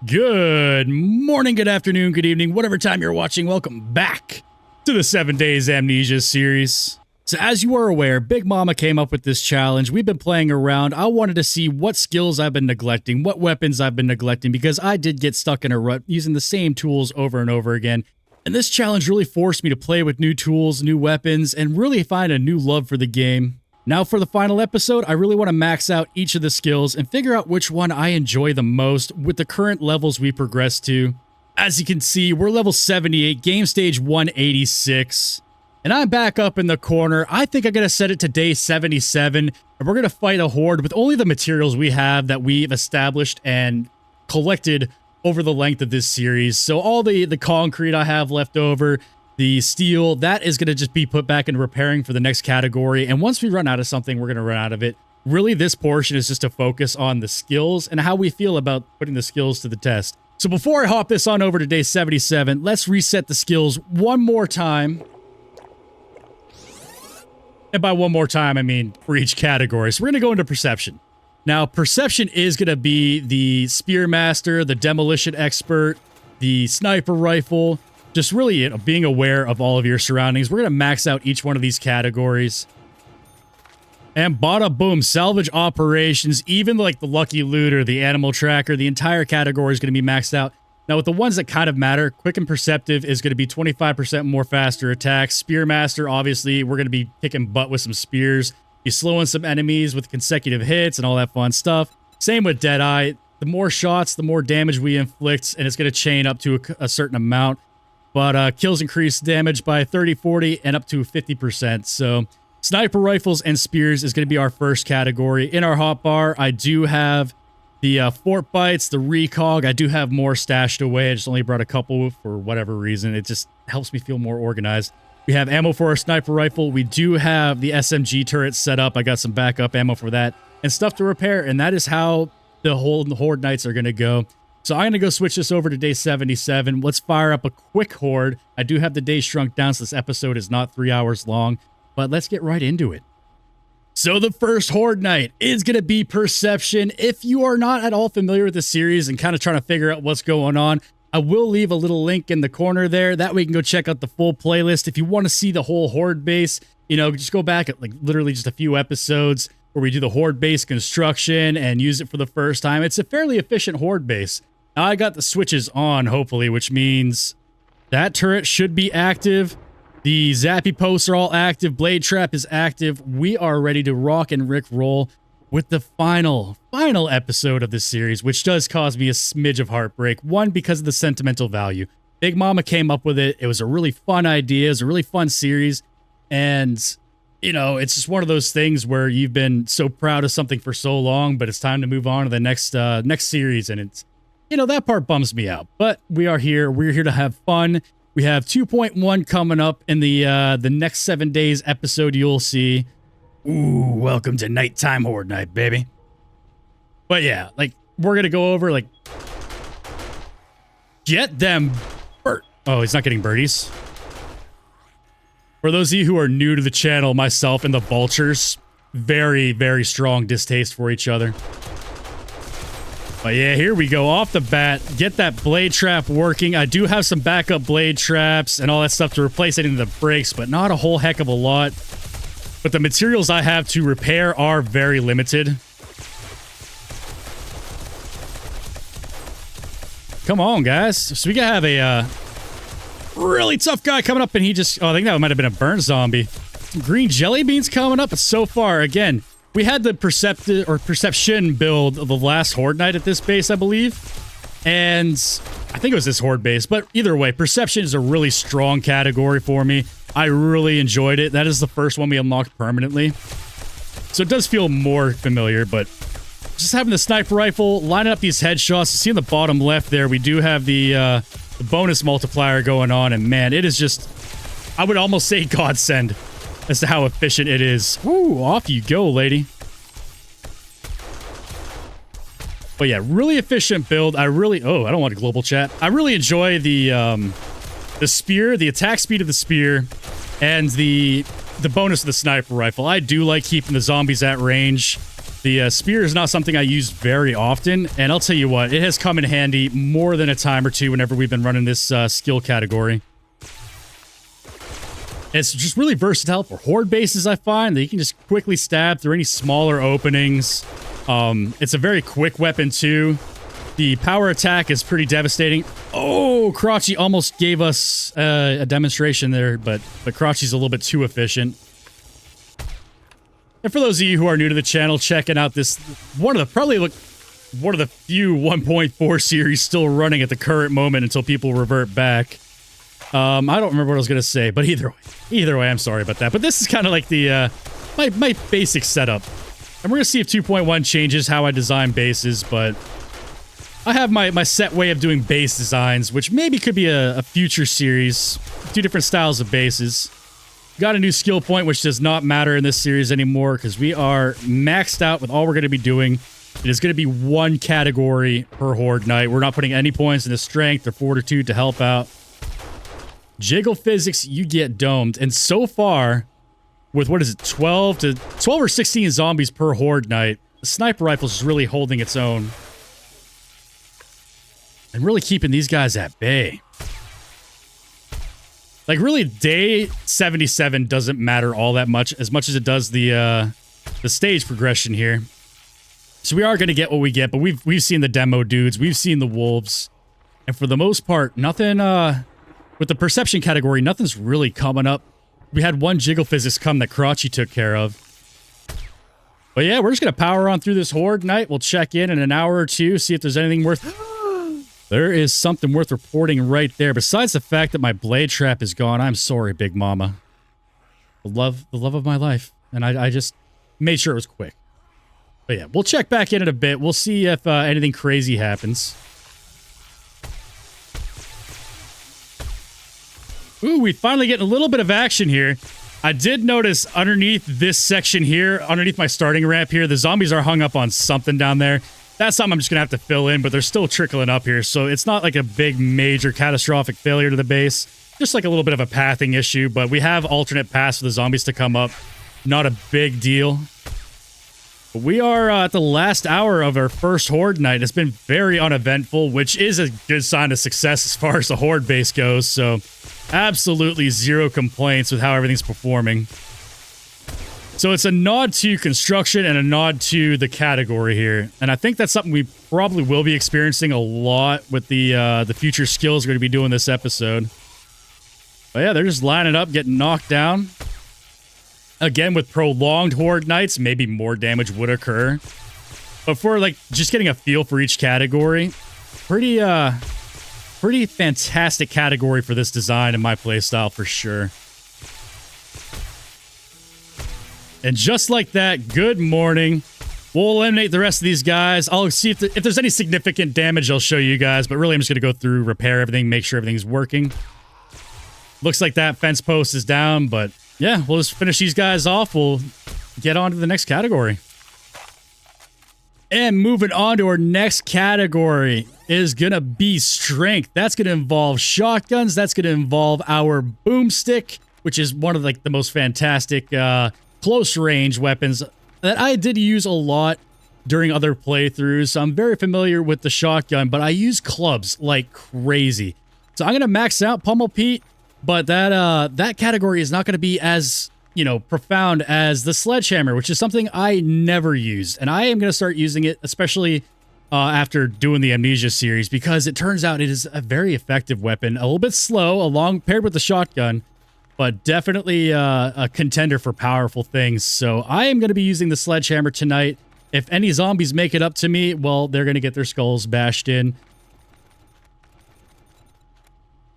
Good morning, good afternoon, good evening, whatever time you're watching. Welcome back to the 7 Days Amnesia series. So as you are aware, Big Mama came up with this challenge. We've been playing around. I wanted to see what skills I've been neglecting, what weapons I've been neglecting, because I did get stuck in a rut using the same tools over and over again. And this challenge really forced me to play with new tools, new weapons, and really find a new love for the game. Now for the final episode, I really want to max out each of the skills and figure out which one I enjoy the most with the current levels we progress to. As you can see, we're level 78, game stage 186. And I'm back up in the corner. I think I'm going to set it to day 77, and we're going to fight a horde with only the materials we have that we've established and collected over the length of this series. So all the concrete I have left over, the steel, that is going to just be put back into repairing for the next category. And once we run out of something, we're going to run out of it. Really, this portion is just to focus on the skills and how we feel about putting the skills to the test. So before I hop this on over to day 77, let's reset the skills one more time. And by one more time, I mean for each category. So we're going to go into perception. Now, perception is going to be the Spearmaster, the Demolition Expert, the Sniper Rifle, just really being aware of all of your surroundings. We're going to max out each one of these categories. And bada boom, salvage operations, even like the Lucky Looter, the Animal Tracker, the entire category is going to be maxed out. Now with the ones that kind of matter, Quick and Perceptive is going to be 25% more faster attacks. Spearmaster, obviously, we're going to be kicking butt with some spears. Be slowing some enemies with consecutive hits and all that fun stuff. Same with Deadeye. The more shots, the more damage we inflict, and it's going to chain up to a certain amount. But kills increase damage by 30, 40, and up to 50%. So Sniper Rifles and Spears is going to be our first category. In our hotbar, I do have the Fort Bites, the Recog. I do have more stashed away. I just only brought a couple for whatever reason. It just helps me feel more organized. We have ammo for our Sniper Rifle. We do have the SMG turret set up. I got some backup ammo for that and stuff to repair. And that is how the whole Horde nights are going to go. So I'm going to go switch this over to day 77. Let's fire up a quick Horde. I do have the day shrunk down, so this episode is not 3 hours long. But let's get right into it. So the first Horde night is going to be Perception. If you are not at all familiar with the series and kind of trying to figure out what's going on, I will leave a little link in the corner there. That way you can go check out the full playlist. If you want to see the whole Horde base, you know, just go back at like literally just a few episodes where we do the Horde base construction and use it for the first time. It's a fairly efficient Horde base. Now I got the switches on, hopefully, which means that turret should be active. The Zappy posts are all active. Blade Trap is active. We are ready to rock and Rick roll with the final episode of this series, which does cause me a smidge of heartbreak. One, because of the sentimental value. Big Mama came up with it. It was a really fun idea. It was a really fun series. And, you know, it's just one of those things where you've been so proud of something for so long, but it's time to move on to the next series. And it's, you know, that part bums me out. But we are here. We're here to have fun. We have 2.1 coming up in the next 7 days episode you'll see. Ooh, welcome to nighttime Horde night, baby. But yeah, like, we're going to go over, like, get them Oh, he's not getting birdies. For those of you who are new to the channel, myself and the Vultures, very, very strong distaste for each other. But yeah, here we go. Off the bat, get that blade trap working. I do have some backup blade traps and all that stuff to replace any of the breaks, but not a whole heck of a lot. But the materials I have to repair are very limited. Come on, guys. So we gotta have a really tough guy coming up, and he just... Oh, I think that might have been a burn zombie. Some green jelly beans coming up, but so far, again... We had the Perception build of the last Horde night at this base, I believe. And I think it was this Horde base. But either way, Perception is a really strong category for me. I really enjoyed it. That is the first one we unlocked permanently. So it does feel more familiar, but just having the Sniper Rifle, lining up these headshots. You see in the bottom left there, we do have the bonus multiplier going on. And man, it is just, I would almost say godsend as to how efficient it is. Woo, off you go, lady. But yeah, really efficient build. I don't want a global chat. I really enjoy the spear, the attack speed of the spear, and the bonus of the Sniper Rifle. I do like keeping the zombies at range. The spear is not something I use very often, and I'll tell you what, it has come in handy more than a time or two whenever we've been running this skill category. It's just really versatile for horde bases, I find, that you can just quickly stab through any smaller openings. It's a very quick weapon, too. The power attack is pretty devastating. Oh, Crotchy almost gave us a demonstration there, but Crotchy's a little bit too efficient. And for those of you who are new to the channel, checking out this, probably one of the few 1.4 series still running at the current moment until people revert back. I don't remember what I was going to say, but either way, I'm sorry about that. But this is kind of like the, my basic setup. And we're going to see if 2.1 changes how I design bases, but I have my set way of doing base designs, which maybe could be a future series. 2 different styles of bases. Got a new skill point, which does not matter in this series anymore, because we are maxed out with all we're going to be doing. It is going to be 1 category per Horde Knight. We're not putting any points into Strength or Fortitude to help out. Jiggle Physics, you get domed. And so far, with what is it, 12 or 16 zombies per Horde Knight, the Sniper Rifle is really holding its own. And really keeping these guys at bay. Like, really, day 77 doesn't matter all that much as it does the stage progression here. So we are going to get what we get, but we've seen the demo dudes, we've seen the wolves, and for the most part, nothing, with the perception category, nothing's really coming up. We had 1 Jiggle Physics come that Crotchy took care of. But yeah, we're just going to power on through this Horde Night. We'll check in an hour or two, see if there's anything worth... There is something worth reporting right there. Besides the fact that my blade trap is gone, I'm sorry, Big Mama. The love of my life. And I just made sure it was quick. But yeah, we'll check back in a bit. We'll see if anything crazy happens. Ooh, we finally getting a little bit of action here. I did notice underneath this section here, underneath my starting ramp here, the zombies are hung up on something down there. That's something I'm just going to have to fill in, but they're still trickling up here, so it's not like a big, major, catastrophic failure to the base. Just like a little bit of a pathing issue, but we have alternate paths for the zombies to come up. Not a big deal. But we are at the last hour of our first Horde Night. It's been very uneventful, which is a good sign of success as far as the Horde base goes, so absolutely 0 complaints with how everything's performing. So it's a nod to construction and a nod to the category here. And I think that's something we probably will be experiencing a lot with the future skills we're going to be doing this episode. But yeah, they're just lining up, getting knocked down. Again, with prolonged Horde Nights, maybe more damage would occur. But for, like, just getting a feel for each category, pretty fantastic category for this design in my playstyle for sure. And just like that, good morning. We'll eliminate the rest of these guys. I'll see if there's any significant damage, I'll show you guys. But really, I'm just going to go through, repair everything, make sure everything's working. Looks like that fence post is down, but yeah, we'll just finish these guys off. We'll get on to the next category. And moving on to our next category is going to be strength. That's going to involve shotguns. That's going to involve our boomstick, which is one of, like, the most fantastic close range weapons that I did use a lot during other playthroughs. So I'm very familiar with the shotgun, but I use clubs like crazy. So I'm going to max out Pummel Pete, but that category is not going to be as, you know, profound as the sledgehammer, which is something I never used. And I am going to start using it, especially after doing the Amnesia series, because it turns out it is a very effective weapon. A little bit slow, paired with the shotgun, but definitely a contender for powerful things. So I am going to be using the sledgehammer tonight. If any zombies make it up to me, well, they're going to get their skulls bashed in.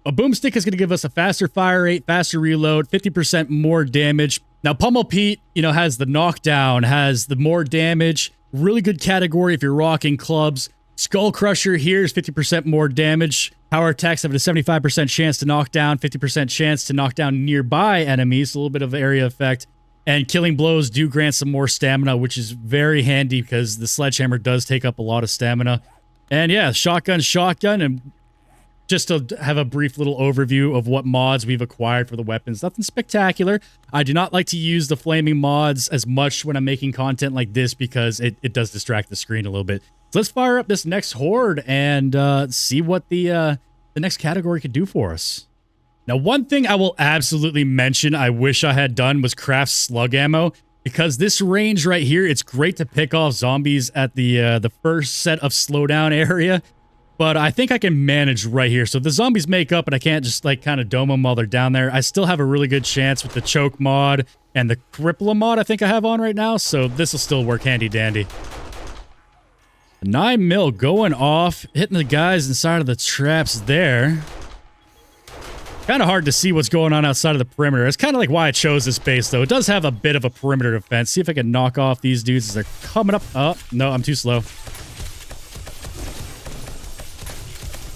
A boomstick is going to give us a faster fire rate, faster reload, 50% more damage. Now, Pummel Pete, you know, has the knockdown, has the more damage. Really good category if you're rocking clubs. Skull Crusher here is 50% more damage. Power attacks have a 75% chance to knock down, 50% chance to knock down nearby enemies, a little bit of area effect. And Killing Blows do grant some more stamina, which is very handy because the sledgehammer does take up a lot of stamina. And yeah, shotgun, and just to have a brief little overview of what mods we've acquired for the weapons. Nothing spectacular. I do not like to use the flaming mods as much when I'm making content like this because it does distract the screen a little bit. So let's fire up this next Horde and see what the next category could do for us. Now, one thing I will absolutely mention I wish I had done was craft slug ammo, because this range right here, it's great to pick off zombies at the first set of slowdown area, but I think I can manage right here. So if the zombies make up and I can't just like kind of dome them while they're down there, I still have a really good chance with the choke mod and the crippler mod I think I have on right now, so this will still work handy dandy. 9 mil going off, hitting the guys inside of the traps there. Kind of hard to see what's going on outside of the perimeter. It's kind of like why I chose this base, though. It does have a bit of a perimeter defense. See if I can knock off these dudes as they're coming up. Oh, no, I'm too slow.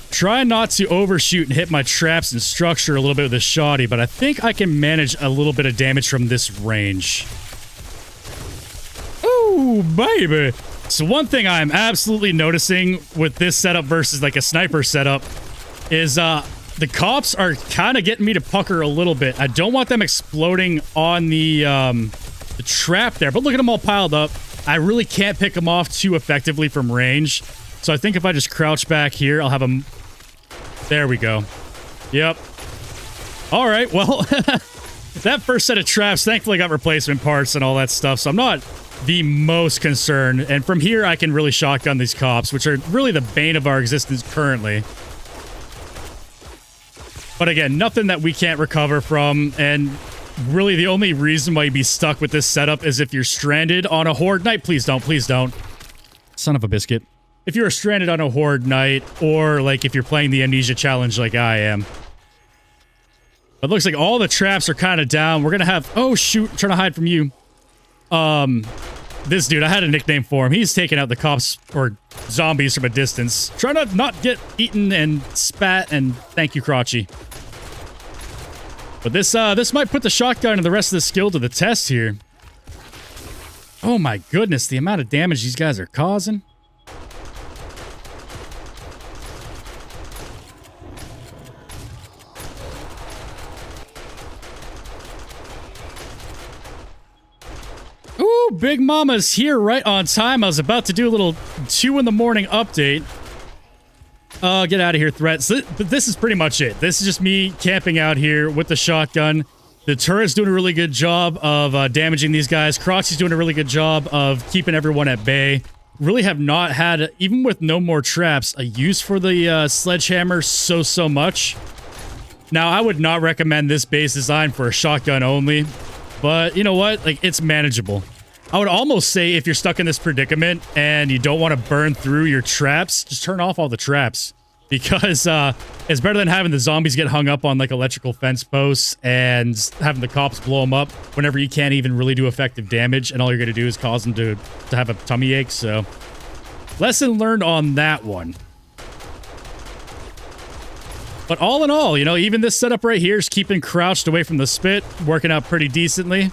Try not to overshoot and hit my traps and structure a little bit with the shoddy, but I think I can manage a little bit of damage from this range. Ooh, baby. So one thing I'm absolutely noticing with this setup versus like a sniper setup is the cops are kind of getting me to pucker a little bit. I don't want them exploding on the trap there, but look at them all piled up. I really can't pick them off too effectively from range. So I think if I just crouch back here, I'll have them. There we go. Yep. All right, well, that first set of traps thankfully got replacement parts and all that stuff, so I'm not the most concerned. And from here, I can really shotgun these cops, which are really the bane of our existence currently. But again, nothing that we can't recover from, and really the only reason why you'd be stuck with this setup is if you're stranded on a Horde night. Please don't, please don't. Son of a biscuit. If you're stranded on a Horde night, or like if you're playing the Amnesia challenge like I am. It looks like all the traps are kind of down. We're gonna have... Oh, shoot. I'm trying to hide from you. This dude, I had a nickname for him. He's taking out the cops or zombies from a distance. Trying to not get eaten and spat, and thank you, Crotchy. But this might put the shotgun and the rest of the skill to the test here. Oh my goodness, the amount of damage these guys are causing. Ooh, Big Mama's here right on time. I was about to do a little 2 in the morning update. Get out of here, threat. So, but this is pretty much it. This is just me camping out here with the shotgun. The turret's doing a really good job of damaging these guys. Crotchy's doing a really good job of keeping everyone at bay. Really have not had, even with no more traps, a use for the sledgehammer so much. Now, I would not recommend this base design for a shotgun only, but you know what? Like, it's manageable. I would almost say if you're stuck in this predicament and you don't want to burn through your traps, just turn off all the traps. Because it's better than having the zombies get hung up on like electrical fence posts and having the cops blow them up whenever you can't even really do effective damage, and all you're going to do is cause them to have a tummy ache. So, lesson learned on that one. But all in all, you know, even this setup right here is keeping crouched away from the spit, working out pretty decently.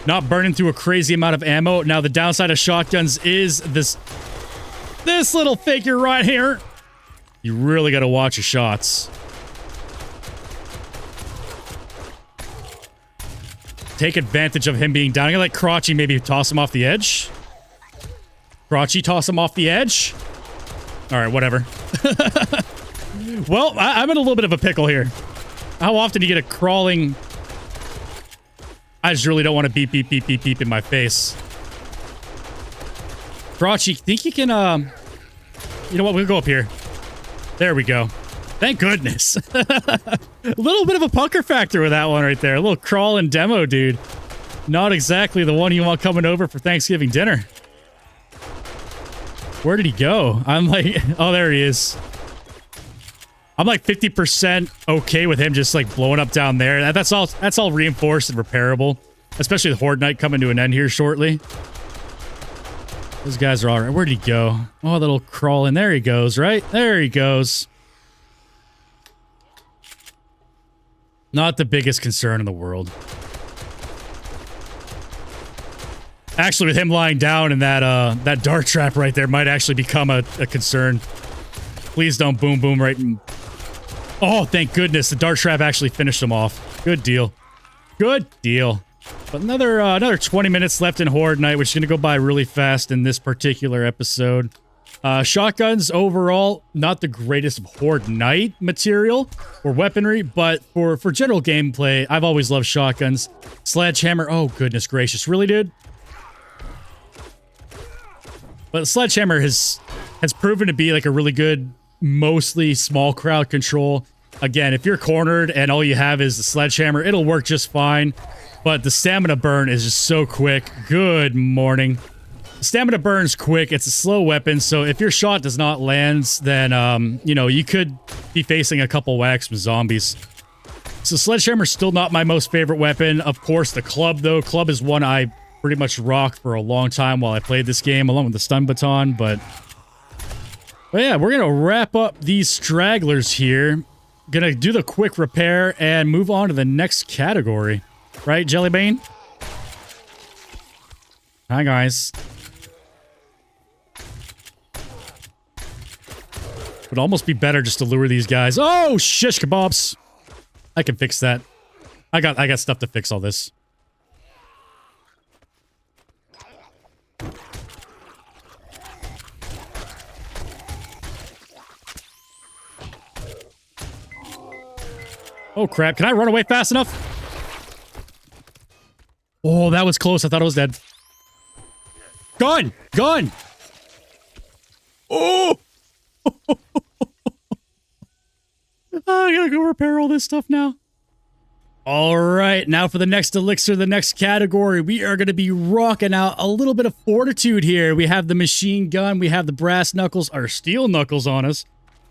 Not burning through a crazy amount of ammo. Now, the downside of shotguns is this little figure right here. You really got to watch your shots. Take advantage of him being down. I'm going to let Crotchy maybe toss him off the edge. Crotchy, toss him off the edge. All right, whatever. Well, I'm in a little bit of a pickle here. How often do you get a crawling... I just really don't want to beep, beep, beep, beep, beep in my face. Crotchy, think you can, you know what? We'll go up here. There we go. Thank goodness. A little bit of a pucker factor with that one right there. A little crawling demo, dude. Not exactly the one you want coming over for Thanksgiving dinner. Where did he go? I'm like, oh, there he is. I'm like 50% okay with him just like blowing up down there. That's all reinforced and repairable. Especially the Horde Night coming to an end here shortly. Those guys are all right. Where'd he go? Oh, that'll crawl in. There he goes, right? There he goes. Not the biggest concern in the world. Actually, with him lying down in that dart trap right there might actually become a concern. Please don't boom boom right in... Oh, thank goodness. The dart trap actually finished him off. Good deal. Good deal. But another 20 minutes left in Horde Night, which is going to go by really fast in this particular episode. Shotguns overall, not the greatest of Horde Night material or weaponry, but for general gameplay, I've always loved shotguns. Sledgehammer, oh goodness gracious, really, dude? But Sledgehammer has proven to be like a really good, mostly small crowd control. Again, if you're cornered and all you have is the Sledgehammer, it'll work just fine. But the stamina burn is just so quick. Good morning. Stamina burns quick. It's a slow weapon, so if your shot does not land, then, you know, you could be facing a couple whacks from zombies. So Sledgehammer's still not my most favorite weapon. Of course, the club, though. Club is one I pretty much rocked for a long time while I played this game, along with the stun baton, but yeah, we're gonna wrap up these stragglers here. Gonna do the quick repair and move on to the next category. Right, Jellybean? Hi, guys. Would almost be better just to lure these guys. Oh, shish kebabs. I can fix that. I got stuff to fix all this. Oh, crap. Can I run away fast enough? Oh, that was close. I thought I was dead. Gun! Gun! Oh! I gotta go repair all this stuff now. All right, now for the next elixir, the next category, we are going to be rocking out a little bit of fortitude here. We have the machine gun, we have the brass knuckles, or steel knuckles on us.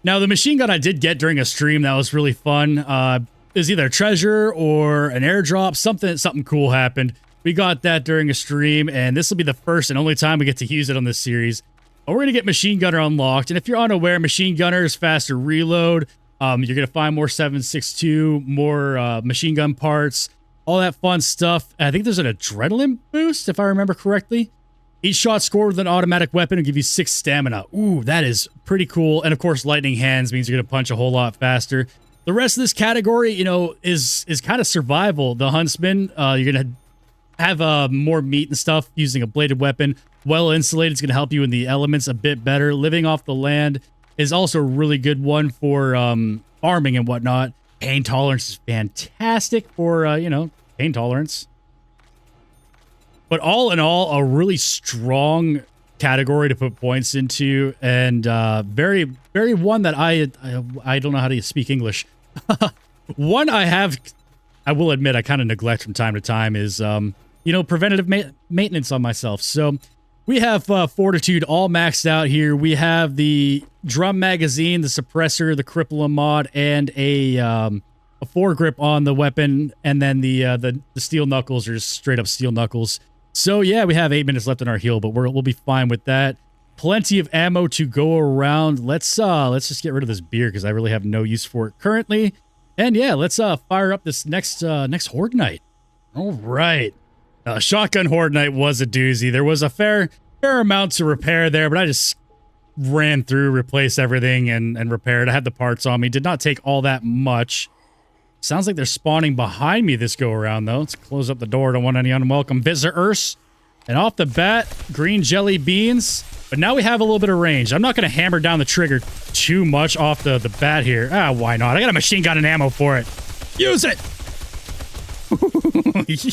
Now, the machine gun I did get during a stream. That was really fun. It was either a treasure or an airdrop. Something cool happened. We got that during a stream, and this will be the first and only time we get to use it on this series. We're going to get Machine Gunner unlocked, and if you're unaware, Machine Gunner is faster reload. You're going to find more 7.62, more machine gun parts, all that fun stuff. I think there's an adrenaline boost, if I remember correctly. Each shot scored with an automatic weapon will give you 6 stamina. Ooh, that is pretty cool. And of course, lightning hands means you're going to punch a whole lot faster. The rest of this category, you know, is kind of survival. The Huntsman, you're going to have more meat and stuff using a bladed weapon. Well insulated is going to help you in the elements a bit better. Living off the land is also a really good one for farming and whatnot. Pain tolerance is fantastic for, you know, pain tolerance. But all in all, a really strong category to put points into, and very, very one that I don't know how to speak English. One I will admit, I kind of neglect from time to time is, you know, preventative maintenance on myself. So we have Fortitude all maxed out here. We have the drum magazine, the suppressor, the cripple mod, and a foregrip on the weapon, and then the steel knuckles are just straight up steel knuckles. So yeah, we have 8 minutes left in our heal, but we'll be fine with that. Plenty of ammo to go around. Let's just get rid of this beer because I really have no use for it currently. And yeah, let's fire up this next Horde Night. All right. Shotgun Horde Night was a doozy. There was a fair amount to repair there, but I just ran through, replaced everything, and repaired. I had the parts on me. Did not take all that much. Sounds like they're spawning behind me this go-around, though. Let's close up the door. Don't want any unwelcome visitors. And off the bat, green jelly beans. But now we have a little bit of range. I'm not going to hammer down the trigger too much off the bat here. Why not? I got a machine gun and ammo for it. Use it!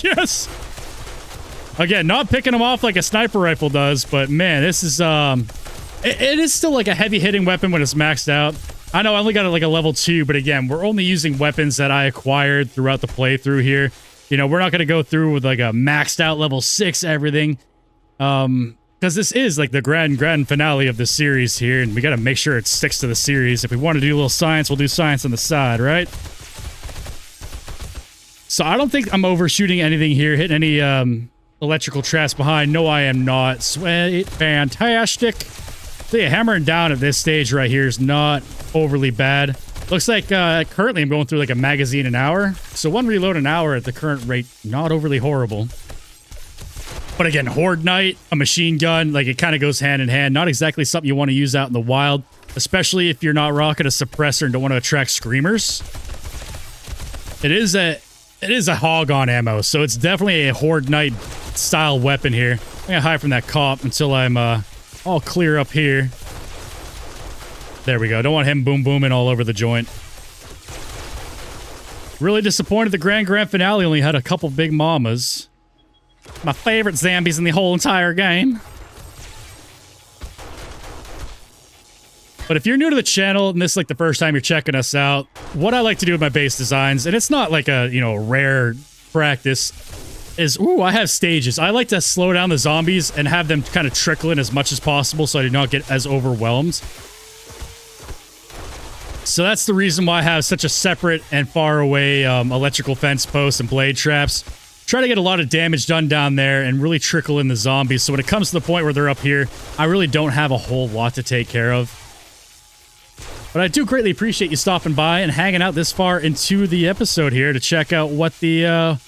Yes! Again, not picking them off like a sniper rifle does, but man, this is, it is still like a heavy-hitting weapon when it's maxed out. I know I only got it like a level 2, but again, we're only using weapons that I acquired throughout the playthrough here. You know, we're not going to go through with like a maxed out level 6 everything. Because this is like the grand finale of the series here, and we got to make sure it sticks to the series. If we want to do a little science, we'll do science on the side, right? So I don't think I'm overshooting anything here, hitting any electrical traps behind. No, I am not. Sweet, fantastic. So yeah, hammering down at this stage right here is not overly bad. Looks like currently I'm going through like a magazine an hour. So 1 reload an hour at the current rate, not overly horrible. But again, Horde Night, a machine gun, like it kind of goes hand in hand. Not exactly something you want to use out in the wild. especially if you're not rocking a suppressor and don't want to attract screamers. It is a hog on ammo, so it's definitely a Horde Knight style weapon here. I'm gonna hide from that cop until I'm all clear up here. There we go. Don't want him boom booming all over the joint. Really disappointed the grand finale only had a couple big mamas. My favorite zombies in the whole entire game. But if you're new to the channel and this is like the first time you're checking us out, what I like to do with my base designs, and it's not like a, you know, rare practice, is, ooh, I have stages. I like to slow down the zombies and have them kind of trickle in as much as possible so I do not get as overwhelmed. So that's the reason why I have such a separate and far away electrical fence posts and blade traps. Try to get a lot of damage done down there and really trickle in the zombies. So when it comes to the point where they're up here, I really don't have a whole lot to take care of. But I do greatly appreciate you stopping by and hanging out this far into the episode here to check out what the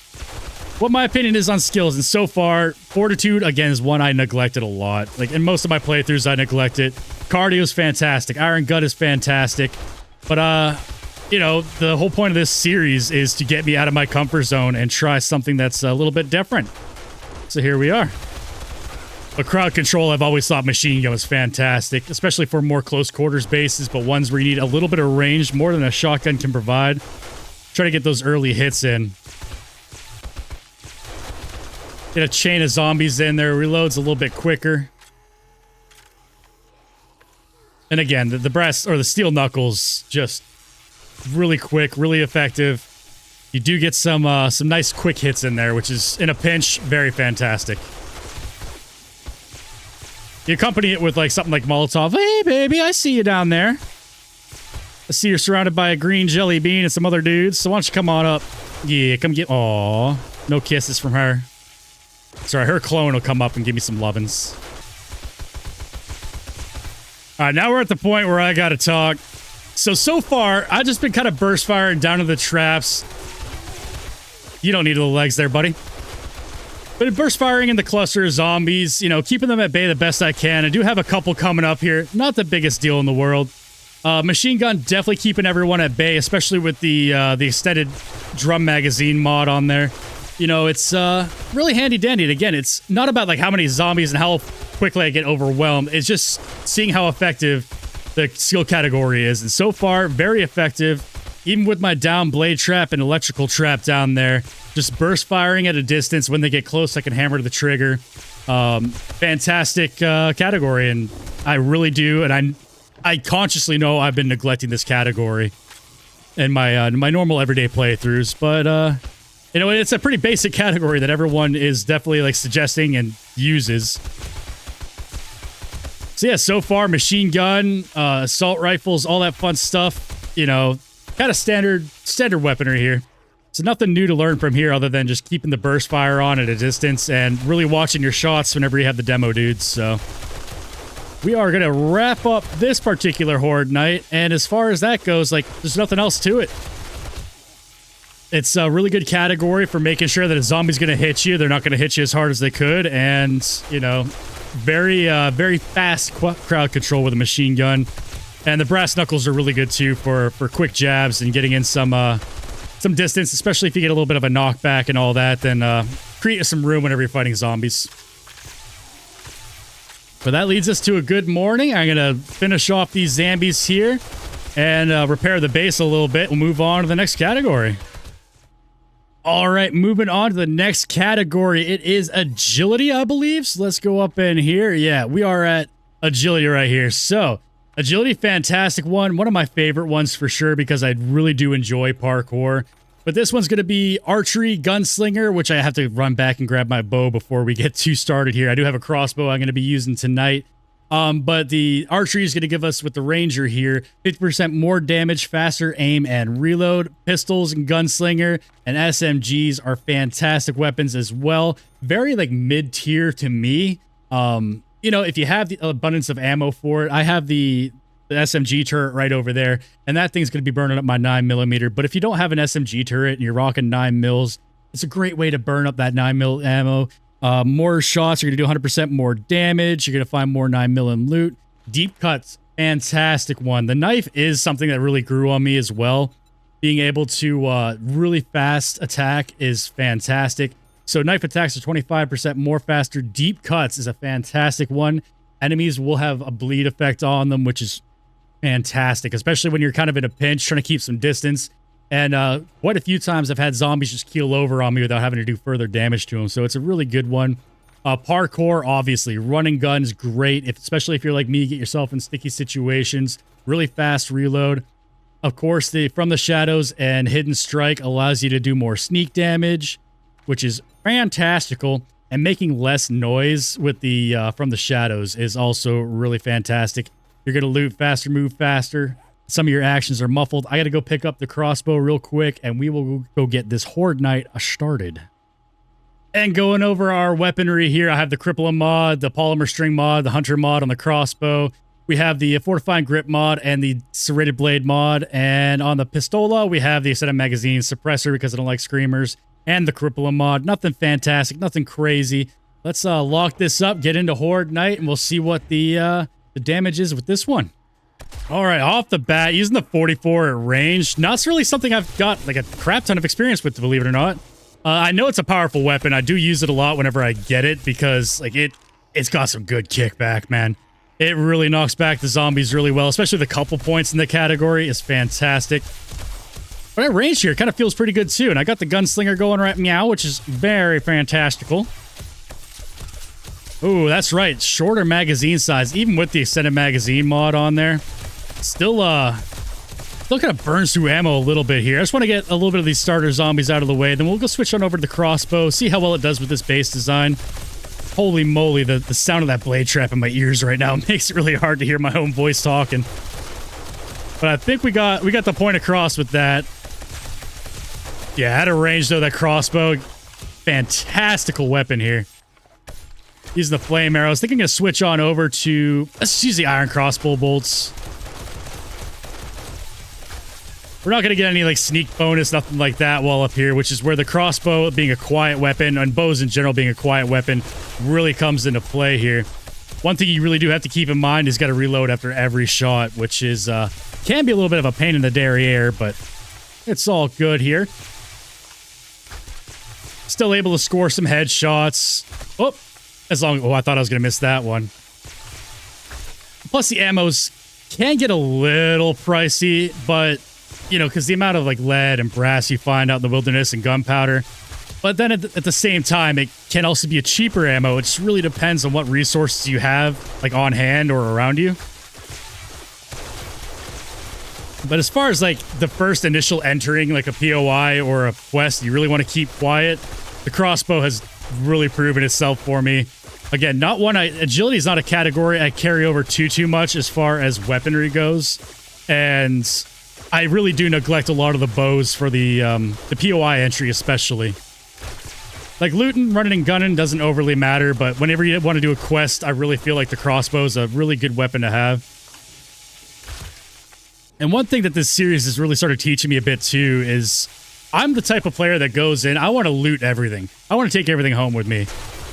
what my opinion is on skills. And so far, Fortitude, again, is one I neglected a lot. Like, in most of my playthroughs, I neglect it. Cardio is fantastic. Iron Gut is fantastic. But, you know, the whole point of this series is to get me out of my comfort zone and try something that's a little bit different. So here we are. But crowd control, I've always thought machine gun was fantastic, especially for more close quarters bases, but ones where you need a little bit of range, more than a shotgun can provide. Try to get those early hits in. Get a chain of zombies in there, reloads a little bit quicker. And again, the brass or the steel knuckles, just really quick, really effective. You do get some nice quick hits in there, which is, in a pinch, very fantastic. You accompany it with like something like Molotov. Hey, baby, I see you down there. I see you're surrounded by a green jelly bean and some other dudes. So why don't you come on up? Yeah, come get. Aw, no kisses from her. Sorry, her clone will come up and give me some lovin's. All right, now we're at the point where I gotta talk. So far, I've just been kind of burst firing down to the traps. You don't need the legs there, buddy. But burst firing in the cluster of zombies, you know, keeping them at bay the best I can. I do have a couple coming up here. Not the biggest deal in the world. Machine gun definitely keeping everyone at bay, especially with the extended drum magazine mod on there. You know, it's really handy dandy. And again, it's not about like how many zombies and how quickly I get overwhelmed. It's just seeing how effective the skill category is. And so far, very effective. Even with my down blade trap and electrical trap down there, just burst firing at a distance. When they get close, I can hammer the trigger. Fantastic category, and I really do. And I consciously know I've been neglecting this category in my normal everyday playthroughs. But you know, it's a pretty basic category that everyone is definitely like suggesting and uses. So yeah, so far, machine gun, assault rifles, all that fun stuff. You know, kind of standard weaponry here. So nothing new to learn from here other than just keeping the burst fire on at a distance and really watching your shots whenever you have the demo dudes. So we are going to wrap up this particular Horde night. And as far as that goes, like, there's nothing else to it. It's a really good category for making sure that a zombie's going to hit you. They're not going to hit you as hard as they could. And, you know, very fast crowd control with a machine gun. And the brass knuckles are really good too for quick jabs and getting in some distance, especially if you get a little bit of a knockback and all that. Then create some room whenever you're fighting zombies. But that leads us to a good morning. I'm gonna finish off these zombies here and repair the base a little bit. We'll move on to the next category. All right, moving on to the next category. It is agility, I believe. So let's go up in here. Yeah, we are at agility right here. So agility, fantastic one. One of my favorite ones for sure because I really do enjoy parkour. But this one's going to be archery, gunslinger, which I have to run back and grab my bow before we get too started here. I do have a crossbow I'm going to be using tonight. But the archery is going to give us, with the ranger here, 50% more damage, faster aim and reload. Pistols and gunslinger and SMGs are fantastic weapons as well. Very like mid-tier to me. You know, if you have the abundance of ammo for it, I have the SMG turret right over there, and that thing's going to be burning up my 9mm. But if you don't have an SMG turret and you're rocking 9mm, it's a great way to burn up that 9mm ammo. More shots, you're going to do 100% more damage. You're going to find more 9mm loot. Deep cuts Fantastic one. The knife is something that really grew on me as well. Being able to really fast attack is fantastic. So knife attacks are 25% more faster. Deep cuts is a fantastic one. Enemies will have a bleed effect on them, which is fantastic, especially when you're kind of in a pinch, trying to keep some distance. And quite a few times I've had zombies just keel over on me without having to do further damage to them. So it's a really good one. Parkour, obviously. Running guns, great, especially if you're like me, get yourself in sticky situations. Really fast reload. Of course, the From the Shadows and Hidden Strike allows you to do more sneak damage, which is fantastical. And making less noise with the From the Shadows is also really fantastic. You're going to loot faster, move faster. Some of your actions are muffled. I got to go pick up the crossbow real quick, and we will go get this Horde Knight started. And going over our weaponry here, I have the Crippling mod, the Polymer String mod, the Hunter mod on the crossbow. We have the Fortifying Grip mod and the Serrated Blade mod. And on the Pistola, we have the Extended Magazine Suppressor because I don't like Screamers. And the Crippling mod. Nothing fantastic, nothing crazy. Let's lock this up, get into Horde Knight, and we'll see what the damage is with this one. All right, off the bat, using the 44 at range. Not really something I've got like a crap ton of experience with, believe it or not. I know it's a powerful weapon. I do use it a lot whenever I get it because like it's got some good kickback, man. It really knocks back the zombies really well, especially the couple points in the category is fantastic. But at range here, it kind of feels pretty good too. And I got the gunslinger going right meow, which is very fantastical. Ooh, that's right. Shorter magazine size, even with the extended magazine mod on there. Still kind of burns through ammo a little bit here. I just want to get a little bit of these starter zombies out of the way. Then we'll go switch on over to the crossbow, see how well it does with this base design. Holy moly, the sound of that blade trap in my ears right now makes it really hard to hear my own voice talking. But I think we got the point across with that. Yeah, at a range though, that crossbow, fantastical weapon here. Using the flame arrows. I think I'm going to switch on over to... Let's use the iron crossbow bolts. We're not going to get any like sneak bonus, nothing like that while up here, which is where the crossbow being a quiet weapon, and bows in general being a quiet weapon, really comes into play here. One thing you really do have to keep in mind is got to reload after every shot, which is can be a little bit of a pain in the derriere, but it's all good here. Still able to score some headshots. Oh, I thought I was going to miss that one. Plus, the ammos can get a little pricey, but, you know, because the amount of, like, lead and brass you find out in the wilderness and gunpowder. But then at the same time, it can also be a cheaper ammo. It just really depends on what resources you have, like, on hand or around you. But as far as, like, the first initial entering, like a POI or a quest, you really want to keep quiet. The crossbow has really proven itself for me. Again, not one agility is not a category I carry over too much as far as weaponry goes. And I really do neglect a lot of the bows for the POI entry especially. Like looting, running, and gunning doesn't overly matter, but whenever you want to do a quest, I really feel like the crossbow is a really good weapon to have. And one thing that this series has really started teaching me a bit too is I'm the type of player that goes in, I want to loot everything. I want to take everything home with me.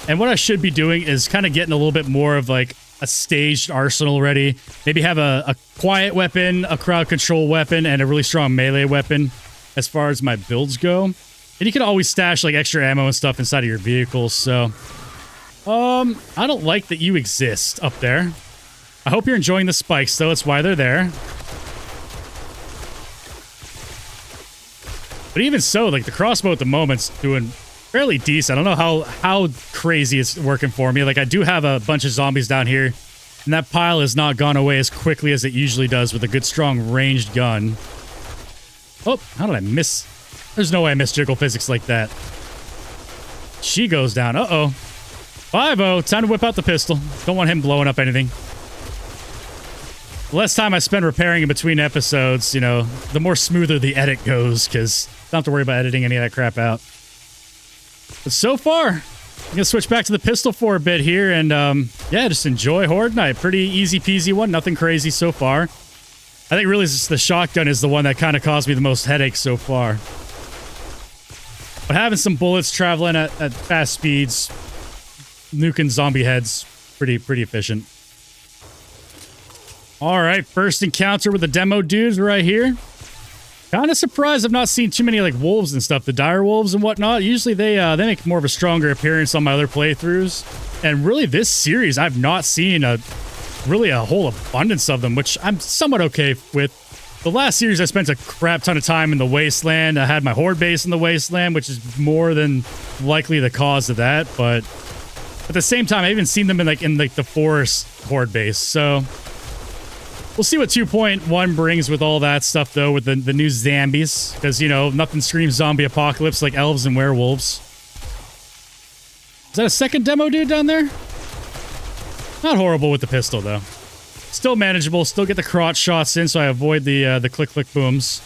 And what I should be doing is kind of getting a little bit more of like a staged arsenal ready. Maybe have a quiet weapon, a crowd control weapon, and a really strong melee weapon as far as my builds go. And you can always stash like extra ammo and stuff inside of your vehicles. So, I don't like that you exist up there. I hope you're enjoying the spikes though. That's why they're there. But even so, like the crossbow at the moment's doing fairly decent. I don't know how crazy it's working for me. Like I do have a bunch of zombies down here, and that pile has not gone away as quickly as it usually does with a good strong ranged gun. Oh, how did I miss? There's no way I missed jiggle physics like that. She goes down. Uh-oh. 5-0. Time to whip out the pistol. Don't want him blowing up anything. The less time I spend repairing in between episodes, you know, the more smoother the edit goes, because I don't have to worry about editing any of that crap out. But so far, I'm going to switch back to the pistol for a bit here, and yeah, just enjoy Horde Night. Pretty easy peasy one, nothing crazy so far. I think really just the shotgun is the one that kind of caused me the most headaches so far. But having some bullets traveling at fast speeds, nuking zombie heads, pretty efficient. All right, first encounter with the demo dudes right here. Kind of surprised I've not seen too many like wolves and stuff, the dire wolves and whatnot. Usually they make more of a stronger appearance on my other playthroughs. And really this series, I've not seen really a whole abundance of them, which I'm somewhat okay with. The last series I spent a crap ton of time in the Wasteland. I had my Horde base in the Wasteland, which is more than likely the cause of that. But at the same time, I haven't seen them in the forest Horde base. So we'll see what 2.1 brings with all that stuff, though, with the new zombies. Because, you know, nothing screams zombie apocalypse like elves and werewolves. Is that a second demo dude down there? Not horrible with the pistol, though. Still manageable. Still get the crotch shots in, so I avoid the click booms.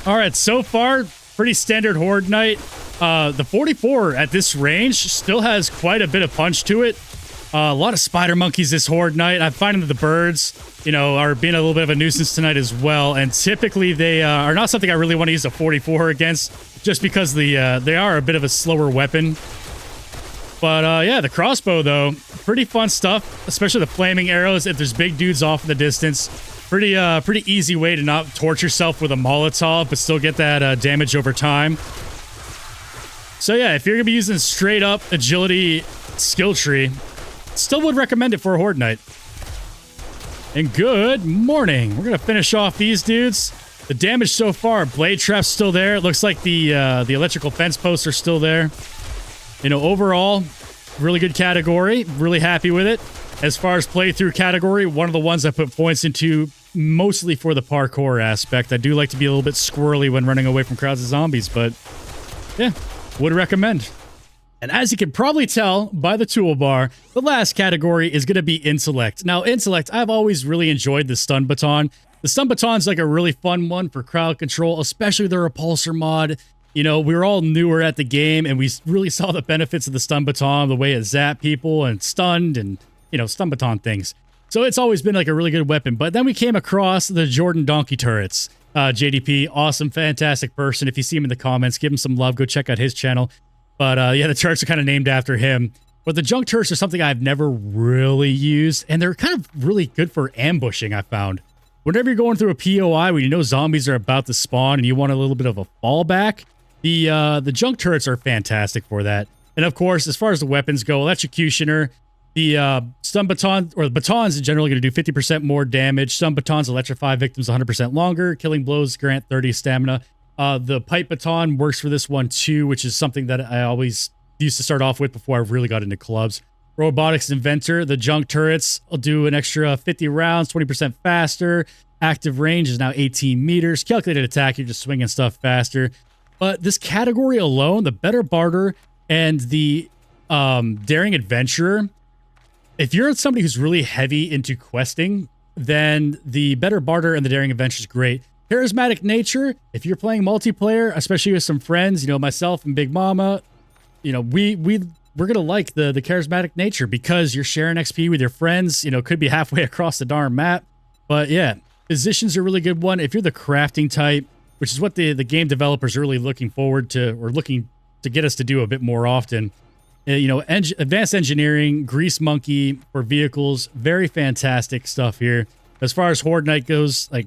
All right, so far, pretty standard Horde night. The 44 at this range still has quite a bit of punch to it. A lot of spider monkeys this Horde night. I'm finding that the birds, you know, are being a little bit of a nuisance tonight as well. And typically they are not something I really want to use a 44 against, just because they are a bit of a slower weapon. But yeah, the crossbow, though, pretty fun stuff, especially the flaming arrows if there's big dudes off in the distance. Pretty easy way to not torch yourself with a Molotov, but still get that damage over time. So yeah, if you're going to be using straight up agility skill tree, still would recommend it for a Horde night. And good morning. We're going to finish off these dudes. The damage so far, blade trap's still there. It looks like the electrical fence posts are still there. You know, overall, really good category. Really happy with it. As far as playthrough category, one of the ones I put points into mostly for the parkour aspect. I do like to be a little bit squirrely when running away from crowds of zombies, but yeah, would recommend. And as you can probably tell by the toolbar, the last category is going to be intellect. Now, intellect, I've always really enjoyed the stun baton. The stun baton's like a really fun one for crowd control, especially the repulsor mod. You know, we were all newer at the game, and we really saw the benefits of the stun baton, the way it zapped people and stunned and, you know, stun baton things. So it's always been like a really good weapon. But then we came across the Jordan Donkey turrets. JDP, awesome, fantastic person. If you see him in the comments, give him some love. Go check out his channel. But yeah, the turrets are kind of named after him. But the junk turrets are something I've never really used, and they're kind of really good for ambushing, I found. Whenever you're going through a POI when you know zombies are about to spawn and you want a little bit of a fallback, the junk turrets are fantastic for that. And of course, as far as the weapons go, Electrocutioner, the stun baton, or the batons in general, are going to do 50% more damage. Stun batons electrify victims 100% longer. Killing blows grant 30 stamina. The pipe baton works for this one too, which is something that I always used to start off with before I really got into clubs. Robotics Inventor, the junk turrets will do an extra 50 rounds, 20% faster. Active range is now 18 meters. Calculated attack, you're just swinging stuff faster. But this category alone, the Better Barter and the Daring Adventurer, if you're somebody who's really heavy into questing, then the Better Barter and the Daring Adventurer is great. Charismatic Nature, if you're playing multiplayer, especially with some friends, you know, myself and Big Mama, you know, we're going to like the Charismatic Nature because you're sharing XP with your friends, you know, could be halfway across the darn map. But yeah, Physician's a really good one. If you're the crafting type, which is what the game developers are really looking forward to, or looking to get us to do a bit more often. You know, advanced engineering, Grease Monkey for vehicles, very fantastic stuff here. As far as Horde Night goes, like,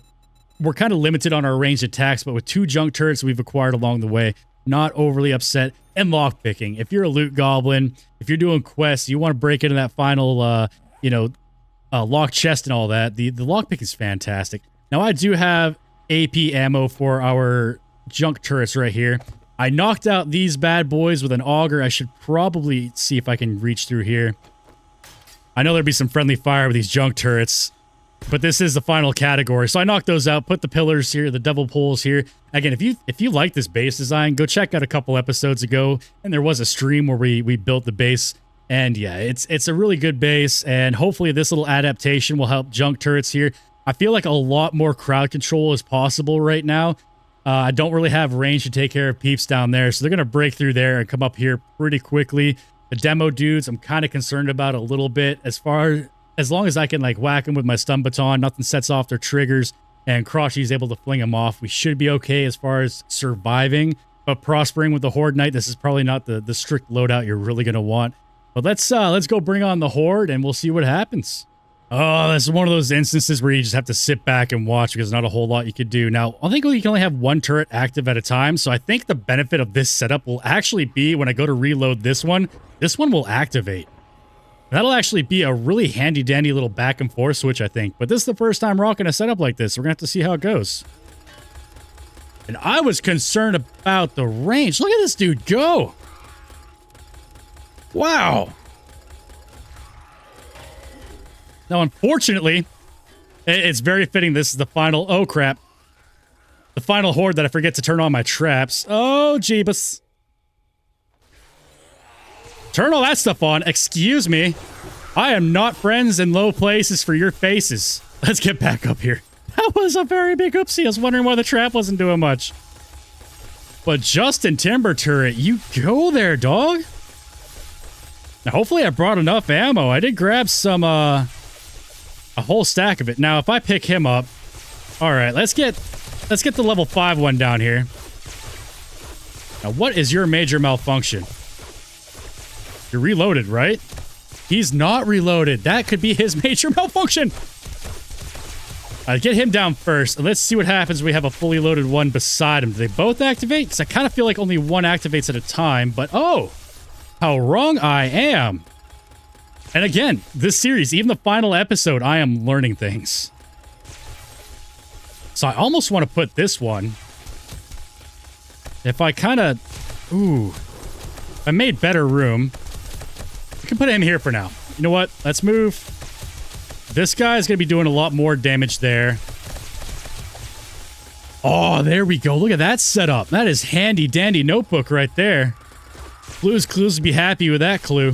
we're kind of limited on our ranged attacks, but with 2 junk turrets we've acquired along the way, not overly upset. And lockpicking. If you're a loot goblin, if you're doing quests, you want to break into that final, you know, lock chest and all that, the lockpick is fantastic. Now, I do have AP ammo for our junk turrets right here. I knocked out these bad boys with an auger. I should probably see if I can reach through here. I know there'd be some friendly fire with these junk turrets, but this is the final category. So I knocked those out, put the pillars here, the devil poles here. Again, if you like this base design, go check out a couple episodes ago, and there was a stream where we built the base. And yeah, it's a really good base, and hopefully this little adaptation will help junk turrets here. I feel like a lot more crowd control is possible right now. I don't really have range to take care of peeps down there, so they're going to break through there and come up here pretty quickly. The demo dudes, I'm kind of concerned about a little bit. As long as I can like whack them with my stun baton, nothing sets off their triggers, and Crotchy's able to fling them off, we should be okay as far as surviving. But prospering with the Horde Knight, this is probably not the strict loadout you're really going to want. But let's go bring on the Horde, and we'll see what happens. Oh, this is one of those instances where you just have to sit back and watch because there's not a whole lot you could do. Now, I think you can only have one turret active at a time, so I think the benefit of this setup will actually be when I go to reload this one will activate. That'll actually be a really handy-dandy little back and forth switch, I think. But this is the first time rocking a setup like this. We're going to have to see how it goes. And I was concerned about the range. Look at this dude go. Wow. Now, unfortunately, it's very fitting this is the final... Oh, crap. The final horde that I forget to turn on my traps. Oh, Jeebus. Turn all that stuff on. Excuse me. I am not friends in low places for your faces. Let's get back up here. That was a very big oopsie. I was wondering why the trap wasn't doing much. But Justin Timber Turret, you go there, dog. Now, hopefully I brought enough ammo. I did grab some, a whole stack of it. Now, if I pick him up... Alright, let's get the level 5 one down here. Now, what is your major malfunction? You're reloaded, right? He's not reloaded. That could be his major malfunction. Get him down first. And let's see what happens when we have a fully loaded one beside him. Do they both activate? Because I kind of feel like only one activates at a time. But, oh, how wrong I am. And again, this series, even the final episode, I am learning things. So I almost want to put this one. If I kind of... Ooh. If I made better room... I can put him here for now. You know what? Let's move. This guy is going to be doing a lot more damage there. Oh, there we go. Look at that setup. That is handy dandy notebook right there. Blue's Clues would be happy with that clue.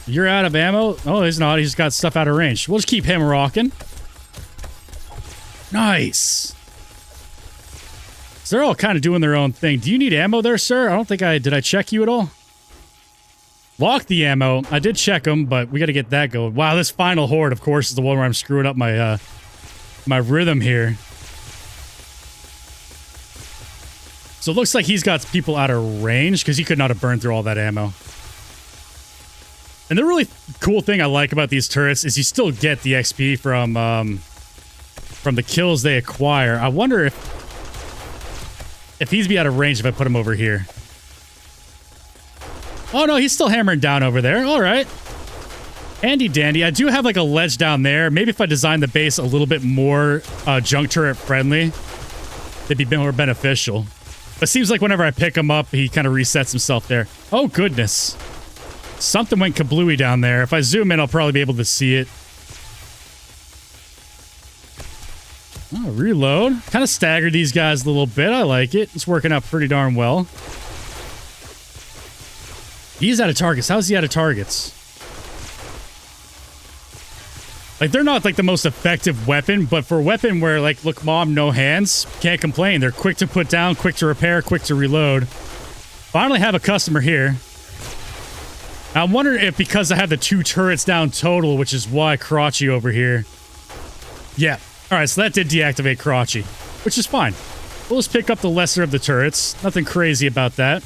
You're out of ammo? Oh, he's not. He's got stuff out of range. We'll just keep him rocking. Nice. So they're all kind of doing their own thing. Do you need ammo there, sir? I don't think did I check you at all? Lock the ammo. I did check them, but we got to get that going. Wow, this final horde, of course, is the one where I'm screwing up my, my rhythm here. So it looks like he's got people out of range because he could not have burned through all that ammo. And the really cool thing I like about these turrets is you still get the XP from the kills they acquire. I wonder if he's be out of range if I put him over here. Oh, no, he's still hammering down over there. All right. Handy dandy. I do have like a ledge down there. Maybe if I design the base a little bit more junk turret friendly, it'd be more beneficial. But it seems like whenever I pick him up, he kind of resets himself there. Oh, goodness. Something went kablooey down there. If I zoom in, I'll probably be able to see it. Oh, reload. Kind of staggered these guys a little bit. I like it. It's working out pretty darn well. He's out of targets. How's he out of targets? Like, they're not, like, the most effective weapon, but for a weapon where, like, look, mom, no hands, can't complain. They're quick to put down, quick to repair, quick to reload. Finally have a customer here. Now, I'm wondering if because I have the 2 turrets down total, which is why Crotchy over here. Yeah. All right, so that did deactivate Crotchy, which is fine. We'll just pick up the lesser of the turrets. Nothing crazy about that.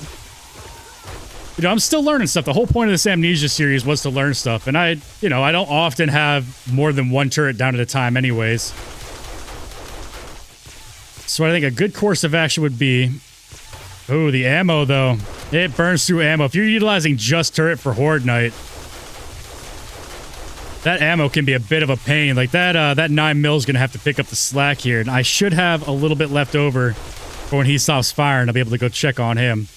You know, I'm still learning stuff. The whole point of this Amnesia series was to learn stuff. And I don't often have more than 1 turret down at a time anyways. So I think a good course of action would be... Oh, the ammo, though. It burns through ammo. If you're utilizing just turret for Horde Night, that ammo can be a bit of a pain. Like, that 9 mil is going to have to pick up the slack here. And I should have a little bit left over for when he stops firing. I'll be able to go check on him.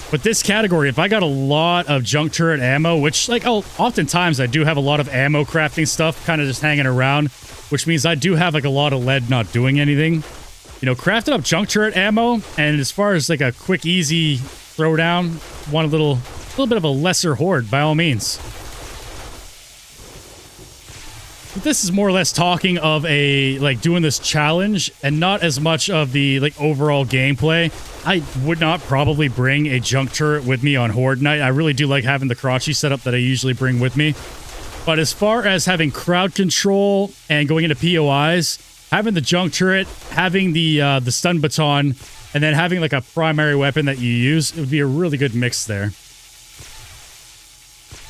But this category, if I got a lot of junk turret ammo, which, like, oftentimes I do have a lot of ammo crafting stuff kind of just hanging around, which means I do have, like, a lot of lead not doing anything. You know, crafting up junk turret ammo, and as far as, like, a quick, easy throwdown, want a little bit of a lesser horde, by all means. But this is more or less talking of doing this challenge, and not as much of the, like, overall gameplay. I would not probably bring a junk turret with me on Horde Night. I really do like having the Crotchy setup that I usually bring with me. But as far as having crowd control and going into POIs, having the junk turret, having the stun baton, and then having like a primary weapon that you use, it would be a really good mix there.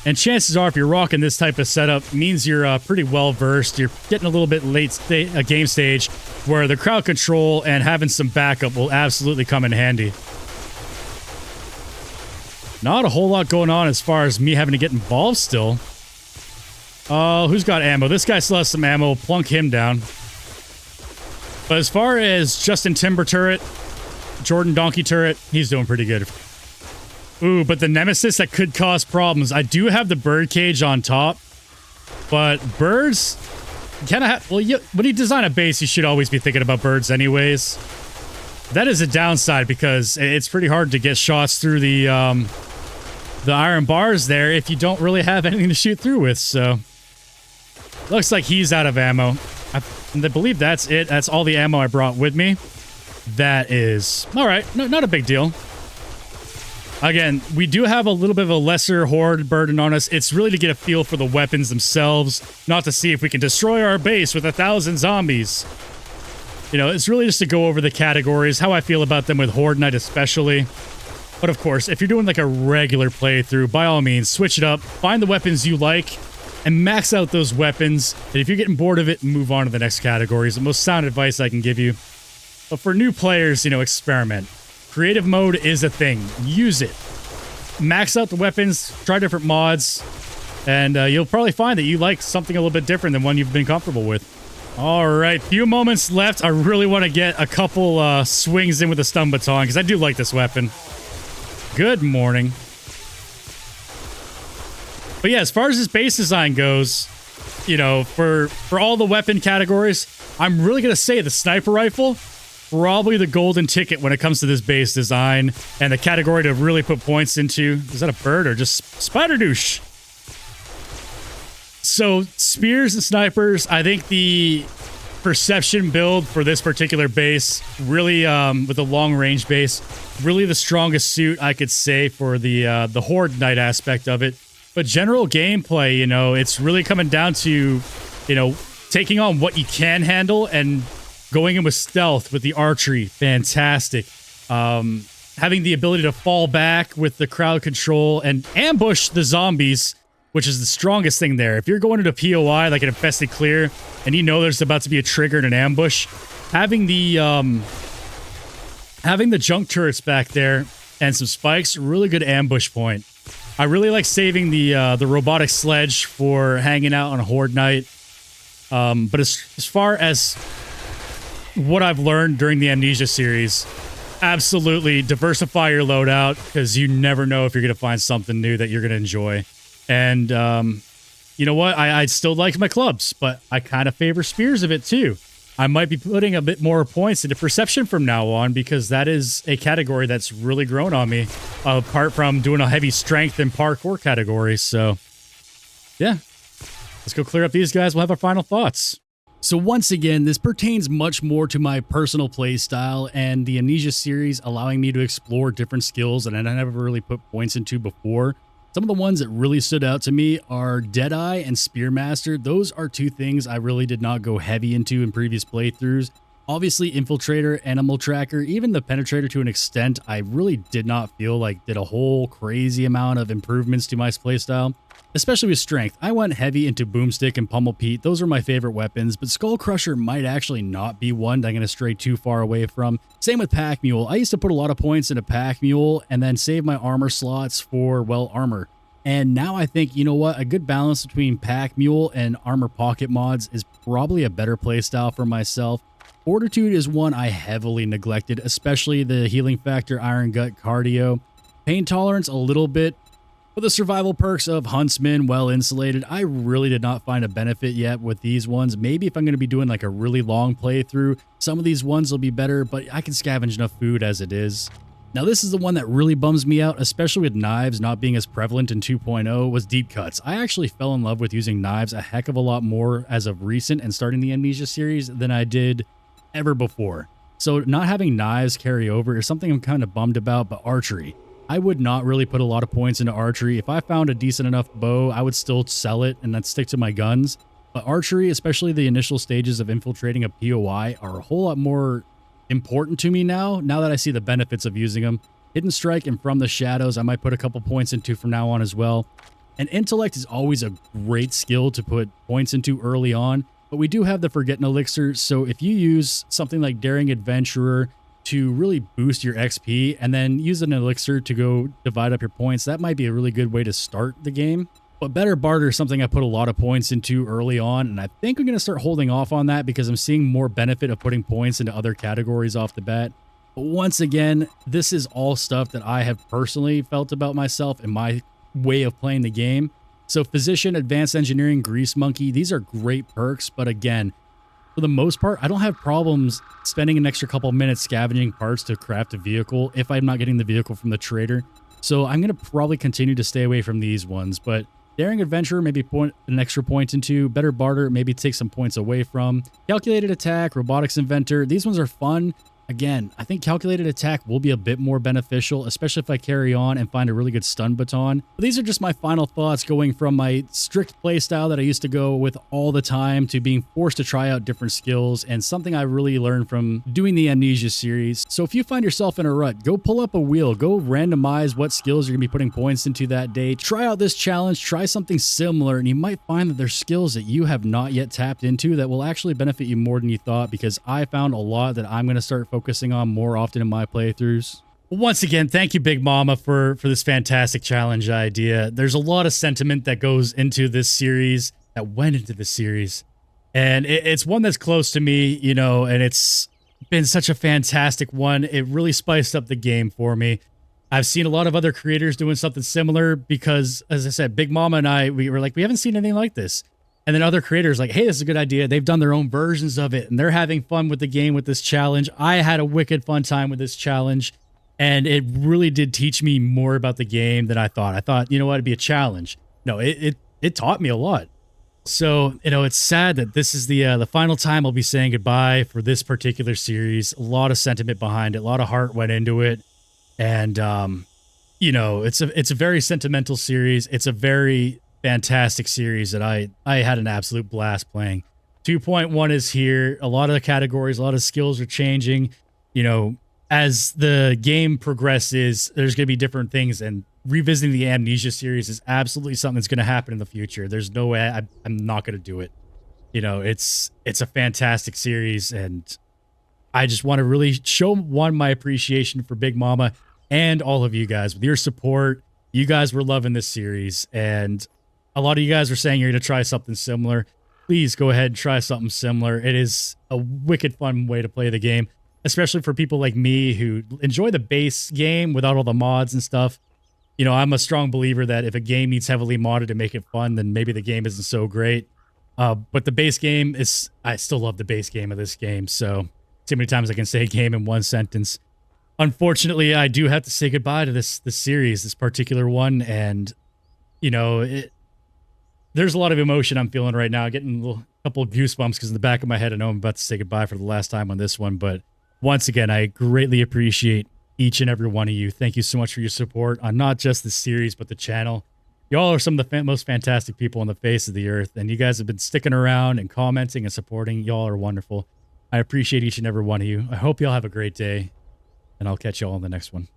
And chances are, if you're rocking this type of setup, means you're pretty well versed. You're getting a little bit late game stage, where the crowd control and having some backup will absolutely come in handy. Not a whole lot going on as far as me having to get involved still. Oh, who's got ammo? This guy still has some ammo. Plunk him down. But as far as Justin Timber turret, Jordan Donkey turret, he's doing pretty good. Ooh, but the Nemesis, that could cause problems. I do have the bird cage on top, but birds kind of have... Well, when you design a base, you should always be thinking about birds anyways. That is a downside because it's pretty hard to get shots through the iron bars there if you don't really have anything to shoot through with, so... Looks like he's out of ammo. I believe that's it. That's all the ammo I brought with me. That is... Alright, no, not a big deal. Again, we do have a little bit of a lesser horde burden on us. It's really to get a feel for the weapons themselves, not to see if we can destroy our base with 1,000 zombies. You know, it's really just to go over the categories, how I feel about them with Horde Night especially. But of course, if you're doing like a regular playthrough, by all means, switch it up, find the weapons you like, and max out those weapons. And if you're getting bored of it, move on to the next categories. The most sound advice I can give you. But for new players, you know, experiment. Creative mode is a thing. Use it. Max out the weapons, try different mods, and you'll probably find that you like something a little bit different than one you've been comfortable with. All right, few moments left. I really want to get a couple swings in with the stun baton because I do like this weapon. Good morning. But yeah, as far as this base design goes, you know, for all the weapon categories, I'm really going to say the sniper rifle, probably the golden ticket when it comes to this base design and the category to really put points into. Is that a bird or just spider douche? So spears and snipers, I think the perception build for this particular base, really with the long range base, really the strongest suit I could say for the Horde Night aspect of it. But general gameplay, you know, it's really coming down to, you know, taking on what you can handle and going in with stealth with the archery, fantastic. Having the ability to fall back with the crowd control and ambush the zombies, which is the strongest thing there. If you're going into POI, like an infested clear, and you know there's about to be a trigger and an ambush, having the junk turrets back there and some spikes, really good ambush point. I really like saving the robotic sledge for hanging out on a Horde Night. But as far as what I've learned during the Amnesia series, absolutely diversify your loadout because you never know if you're going to find something new that you're going to enjoy. And you know what? I still like my clubs, but I kind of favor spears a bit too. I might be putting a bit more points into perception from now on because that is a category that's really grown on me, apart from doing a heavy strength and parkour category. So yeah, let's go clear up these guys. We'll have our final thoughts. So once again, this pertains much more to my personal play style and the Amnesia series, allowing me to explore different skills that I never really put points into before. Some of the ones that really stood out to me are Deadeye and Spearmaster. Those are two things I really did not go heavy into in previous playthroughs. Obviously, Infiltrator, Animal Tracker, even the Penetrator to an extent, I really did not feel like did a whole crazy amount of improvements to my playstyle. Especially with strength. I went heavy into Boomstick and Pummel Pete. Those are my favorite weapons, but Skull Crusher might actually not be one that I'm going to stray too far away from. Same with Pack Mule. I used to put a lot of points into Pack Mule and then save my armor slots for, well, armor. And now I think, you know what, a good balance between Pack Mule and Armor Pocket mods is probably a better playstyle for myself. Fortitude is one I heavily neglected, especially the Healing Factor, Iron Gut, Cardio. Pain Tolerance a little bit. But the survival perks of Huntsman, well insulated, I really did not find a benefit yet with these ones. Maybe if I'm going to be doing like a really long playthrough, some of these ones will be better, but I can scavenge enough food as it is. Now this is the one that really bums me out, especially with knives not being as prevalent in 2.0, was deep cuts. I actually fell in love with using knives a heck of a lot more as of recent and starting the Amnesia series than I did ever before. So not having knives carry over is something I'm kind of bummed about, but archery. I would not really put a lot of points into archery. If I found a decent enough bow, I would still sell it and then stick to my guns. But archery, especially the initial stages of infiltrating a POI, are a whole lot more important to me now that I see the benefits of using them. Hidden Strike and From the Shadows, I might put a couple points into from now on as well. And Intellect is always a great skill to put points into early on, but we do have the Forgetting Elixir, so if you use something like Daring Adventurer to really boost your XP and then use an elixir to go divide up your points, that might be a really good way to start the game. But Better Barter is something I put a lot of points into early on, and I think I'm going to start holding off on that because I'm seeing more benefit of putting points into other categories off the bat. But once again, this is all stuff that I have personally felt about myself and my way of playing the game. So Physician, Advanced Engineering, Grease Monkey, these are great perks, but again, for the most part, I don't have problems spending an extra couple minutes scavenging parts to craft a vehicle if I'm not getting the vehicle from the trader. So I'm going to probably continue to stay away from these ones, but Daring Adventurer, maybe point an extra point into. Better Barter, maybe take some points away from. Calculated Attack, Robotics Inventor, these ones are fun. Again, I think Calculated Attack will be a bit more beneficial, especially if I carry on and find a really good stun baton. But these are just my final thoughts going from my strict playstyle that I used to go with all the time to being forced to try out different skills, and something I really learned from doing the Amnesia series. So if you find yourself in a rut, go pull up a wheel, go randomize what skills you're going to be putting points into that day. Try out this challenge, try something similar, and you might find that there's skills that you have not yet tapped into that will actually benefit you more than you thought, because I found a lot that I'm going to start focusing on more often in my playthroughs. Once again, thank you, Big Mama, for this fantastic challenge idea. There's a lot of sentiment that goes into this series, that went into the series, and it's one that's close to me, you know, and it's been such a fantastic one. It really spiced up the game for me. I've seen a lot of other creators doing something similar because, as I said, Big Mama and I, we were like, we haven't seen anything like this. And then other creators like, hey, this is a good idea. They've done their own versions of it, and they're having fun with the game with this challenge. I had a wicked fun time with this challenge, and it really did teach me more about the game than I thought. I thought, you know what, it'd be a challenge. No, it taught me a lot. So, you know, it's sad that this is the final time I'll be saying goodbye for this particular series. A lot of sentiment behind it. A lot of heart went into it. And, you know, it's a very sentimental series. It's a very fantastic series that I had an absolute blast playing. 2.1 is here. A lot of the categories, a lot of skills are changing. You know, as the game progresses, there's going to be different things, and revisiting the Amnesia series is absolutely something that's going to happen in the future. There's no way I'm not going to do it. You know, it's a fantastic series, and I just want to really show my appreciation for Big Mama and all of you guys with your support. You guys were loving this series, and a lot of you guys are saying you're going to try something similar. Please go ahead and try something similar. It is a wicked fun way to play the game, especially for people like me who enjoy the base game without all the mods and stuff. You know, I'm a strong believer that if a game needs heavily modded to make it fun, then maybe the game isn't so great. But the base game is, I still love the base game of this game. So too many times I can say game in one sentence. Unfortunately, I do have to say goodbye to this series, this particular one. And, you know, there's a lot of emotion I'm feeling right now. Getting a couple of goosebumps because in the back of my head, I know I'm about to say goodbye for the last time on this one. But once again, I greatly appreciate each and every one of you. Thank you so much for your support on not just the series, but the channel. Y'all are some of the most fantastic people on the face of the earth. And you guys have been sticking around and commenting and supporting. Y'all are wonderful. I appreciate each and every one of you. I hope y'all have a great day. And I'll catch y'all on the next one.